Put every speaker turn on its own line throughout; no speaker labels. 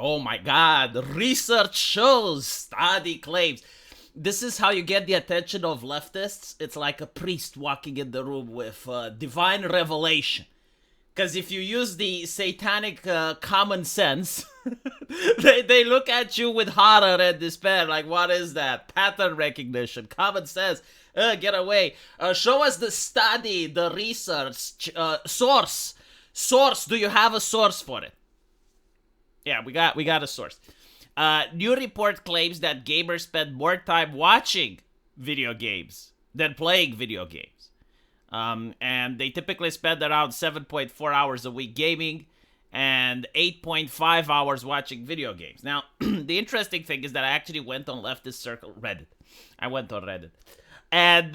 Oh my God, research shows, study claims. This is how you get the attention of leftists. It's like a priest walking in the room with divine revelation. Because if you use the satanic common sense, they look at you with horror and despair. Like, what is that? Pattern recognition, common sense. Get away. Show us the study, the research, source. Source. Do you have a source for it? Yeah, we got a source. New report claims that gamers spend more time watching video games than playing video games. And they typically spend around 7.4 hours a week gaming and 8.5 hours watching video games. Now, the interesting thing is that I actually went on leftist circle Reddit. I went on Reddit. And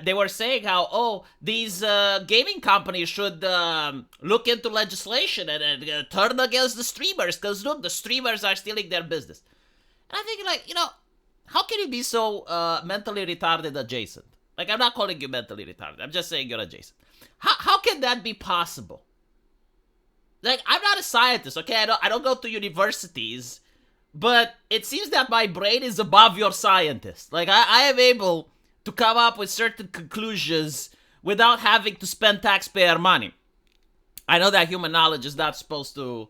they were saying how, these gaming companies should look into legislation and turn against the streamers because, look, the streamers are stealing their business. And I'm thinking, like, how can you be so mentally retarded adjacent? Like, I'm not calling you mentally retarded. I'm just saying you're adjacent. How can that be possible? Like, I'm not a scientist, okay? I don't go to universities, but it seems that my brain is above your scientist. Like, I am able to come up with certain conclusions without having to spend taxpayer money. I know that human knowledge is not supposed to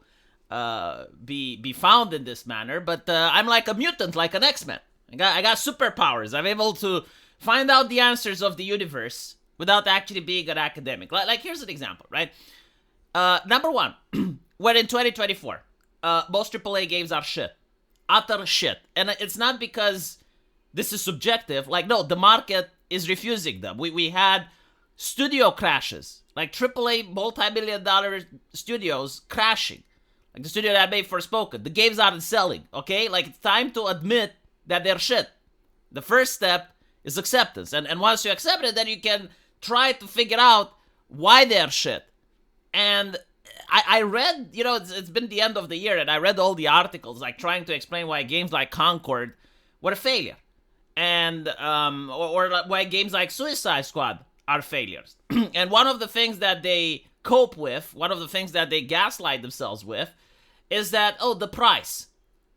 be found in this manner, but I'm like a mutant, like an X-Men. I got superpowers. I'm able to find out the answers of the universe without actually being an academic. Like here's an example, right? Number one, when in 2024, most AAA games are shit. Utter shit. And it's not because this is subjective. Like, no, the market is refusing them. We had studio crashes. Like AAA multi-million-dollar studios crashing. Like the studio that made Forspoken. The games aren't selling, okay? Like, it's time to admit that they're shit. The first step is acceptance. And once you accept it, then you can try to figure out why they're shit. And I read, it's been the end of the year, and I read all the articles, like, trying to explain why games like Concord were a failure. And, or why games like Suicide Squad are failures. And one of the things that they cope with, one of the things that they gaslight themselves with, is that, the price.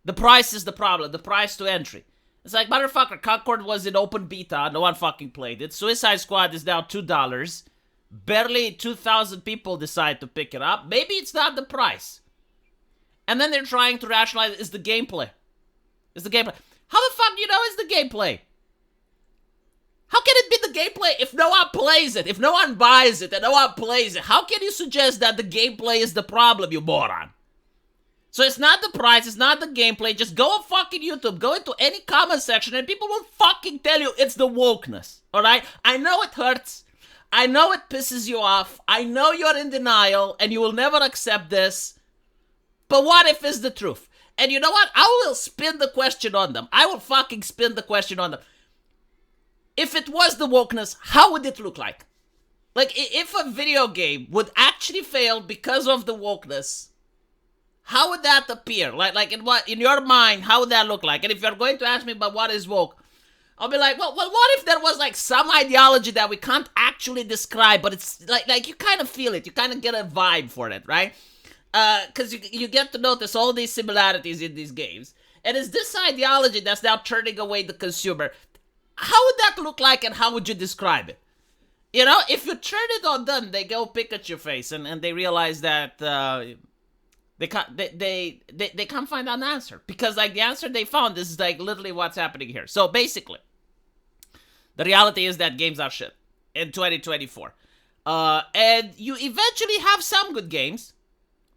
The price is the problem, the price to entry. It's like, motherfucker, Concord was in open beta, no one fucking played it. Suicide Squad is now $2. Barely 2,000 people decide to pick it up. Maybe it's not the price. And then they're trying to rationalize, is the gameplay. Is the gameplay. How the fuck do you know it's the gameplay? How can it be the gameplay if no one plays it? If no one buys it and no one plays it? How can you suggest that the gameplay is the problem, you moron? So it's not the price, it's not the gameplay. Just go on fucking YouTube, go into any comment section, and people will fucking tell you it's the wokeness. Alright? I know it hurts. I know it pisses you off. I know you're in denial, and you will never accept this. But what if it's the truth? And you know what? I will spin the question on them. I will fucking spin the question on them. If it was the wokeness, how would it look like? Like, if a video game would actually fail because of the wokeness, how would that appear? Like in your mind, how would that look like? And if you're going to ask me about what is woke, I'll be like, well, what if there was like some ideology that we can't actually describe, but it's like you kind of feel it, you kind of get a vibe for it, right? Because you get to notice all these similarities in these games, and it's this ideology that's now turning away the consumer. How would that look like, and how would you describe it? If you turn it on them, they go Pikachu face, and they realize that they can't find an answer, because like the answer they found is like literally what's happening here. So basically, the reality is that games are shit in 2024, and you eventually have some good games,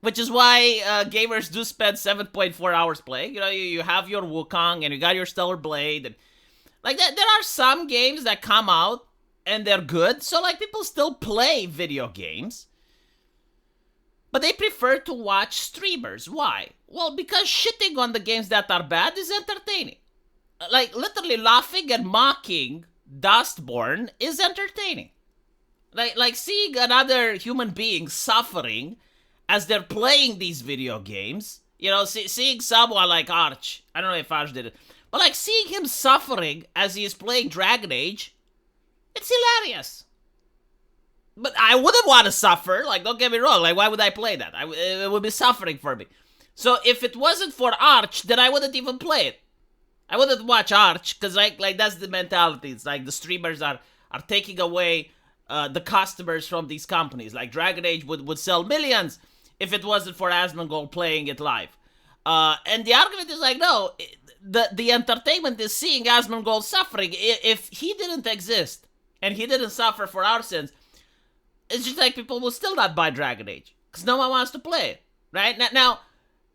which is why gamers do spend 7.4 hours playing. You have your Wukong and you got your Stellar Blade, and like that. There are some games that come out and they're good, so like people still play video games. But they prefer to watch streamers. Why? Well, because shitting on the games that are bad is entertaining. Like, literally laughing and mocking Dustborn is entertaining. Like seeing another human being suffering as they're playing these video games. Seeing someone like Arch. I don't know if Arch did it. But like seeing him suffering as he is playing Dragon Age, it's hilarious. But I wouldn't want to suffer. Like, don't get me wrong. Like, why would I play that? It would be suffering for me. So if it wasn't for Arch, then I wouldn't even play it. I wouldn't watch Arch because like that's the mentality. It's like the streamers are taking away the customers from these companies. Like Dragon Age would sell millions if it wasn't for Asmongold playing it live. And the argument is like, no, the entertainment is seeing Asmongold suffering. If he didn't exist and he didn't suffer for our sins, it's just like people will still not buy Dragon Age because no one wants to play it, right? Now,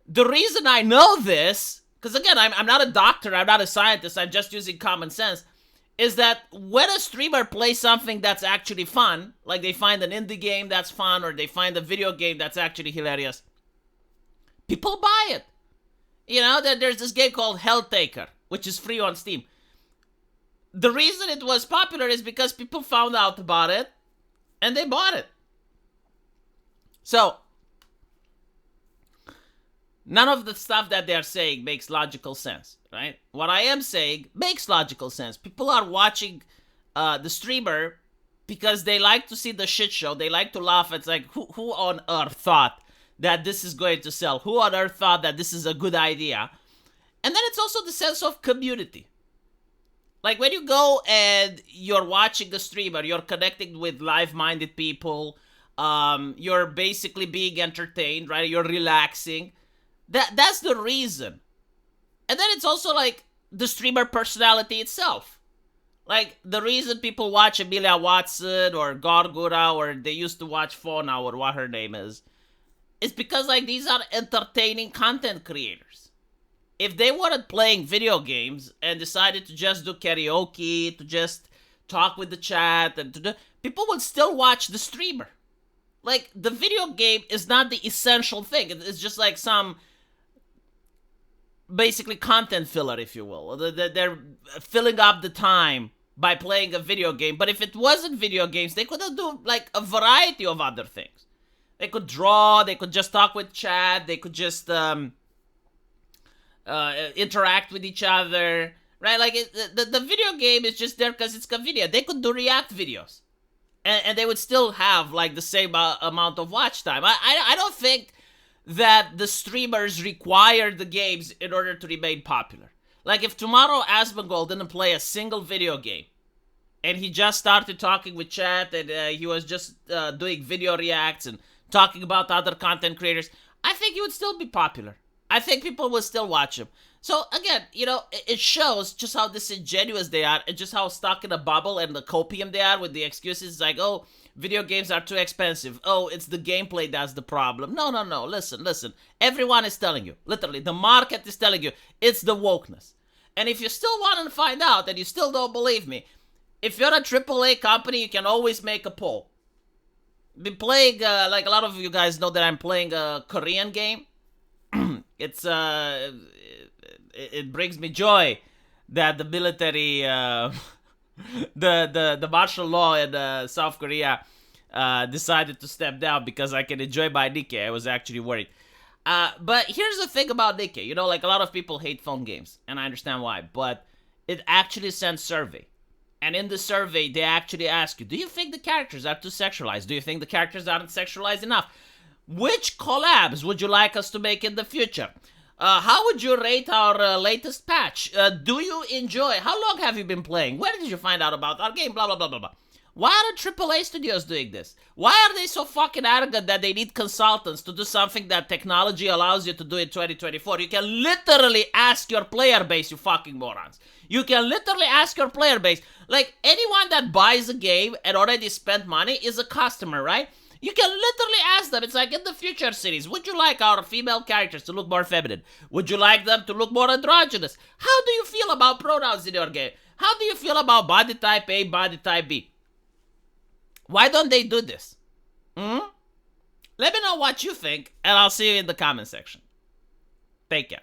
the reason I know this, because again, I'm not a doctor, I'm not a scientist, I'm just using common sense, is that when a streamer plays something that's actually fun, like they find an indie game that's fun, or they find a video game that's actually hilarious, people buy it. You know, there's this game called Helltaker, which is free on Steam. The reason it was popular is because people found out about it, and they bought it. So, none of the stuff that they're saying makes logical sense, right? What I am saying makes logical sense. People are watching the streamer because they like to see the shit show. They like to laugh. It's like, who on earth thought that this is going to sell? Who on earth thought that this is a good idea? And then it's also the sense of community. Like when you go and you're watching the streamer, you're connecting with like-minded people. You're basically being entertained, right? You're relaxing. That's the reason. And then it's also like the streamer personality itself. Like the reason people watch Emilia Watson or Gorgura, or they used to watch Fauna or what her name is because like these are entertaining content creators. If they weren't playing video games and decided to just do karaoke, to just talk with the chat, and people would still watch the streamer. Like the video game is not the essential thing. It's just like some basically content filler, if you will. They're filling up the time by playing a video game. But if it wasn't video games, they could do like a variety of other things. They could draw, they could just talk with chat, they could just interact with each other, right? Like the video game is just there because it's convenient. They could do react videos, and they would still have like the same amount of watch time. I don't think that the streamers require the games in order to remain popular. Like if tomorrow Asmongold didn't play a single video game, and he just started talking with chat, and he was just doing video reacts and talking about other content creators, I think he would still be popular. I think people will still watch him. So again, you know, it shows just how disingenuous they are and just how stuck in a bubble and the copium they are with the excuses like, oh, video games are too expensive. Oh, it's the gameplay that's the problem. No. Listen. Everyone is telling you. Literally, the market is telling you. It's the wokeness. And if you still want to find out and you still don't believe me, if you're a AAA company, you can always make a poll. Been playing, like a lot of you guys know that I'm playing a Korean game. It's it brings me joy that the military, the martial law in South Korea decided to step down because I can enjoy my Nikkei. I was actually worried. But here's the thing about Nikkei. You know, like a lot of people hate phone games, and I understand why. But it actually sends survey. And in the survey, they actually ask you, do you think the characters are too sexualized? Do you think the characters aren't sexualized enough? Which collabs would you like us to make in the future? How would you rate our latest patch? Do you enjoy? How long have you been playing? Where did you find out about our game? Blah, blah, blah, blah, blah. Why are AAA studios doing this? Why are they so fucking arrogant that they need consultants to do something that technology allows you to do in 2024? You can literally ask your player base, you fucking morons. You can literally ask your player base. Like, anyone that buys a game and already spent money is a customer, right? You can literally ask them. It's like in the future series, would you like our female characters to look more feminine? Would you like them to look more androgynous? How do you feel about pronouns in your game? How do you feel about body type A, body type B? Why don't they do this? Let me know what you think, and I'll see you in the comment section. Take care.